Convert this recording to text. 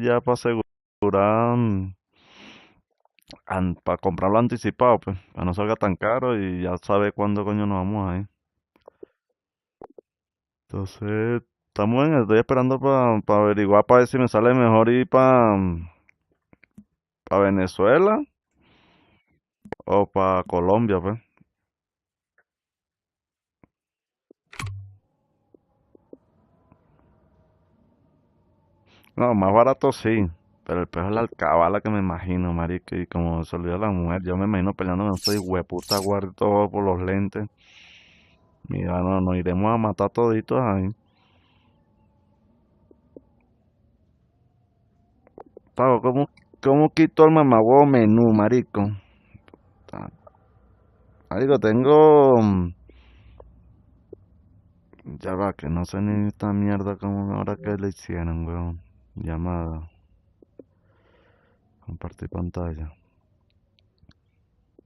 ya para asegurar, para comprarlo anticipado, pues, para no salga tan caro y ya sabe cuándo coño nos vamos a ir. Entonces, estoy esperando para averiguar para ver si me sale mejor ir para Venezuela o para Colombia, pues. No, más barato sí, pero el peor es la alcabala que me imagino, marica, y como se olvida la mujer, yo me imagino peleando con esos hueputa guardia todo por los lentes. Mira, no, nos iremos a matar toditos ahí. Pavo, ¿cómo quito el mamagüevo menú, marico? Ah, marico, tengo... Ya va, que no sé ni esta mierda como ahora que le hicieron, weón. Llamada, compartir pantalla.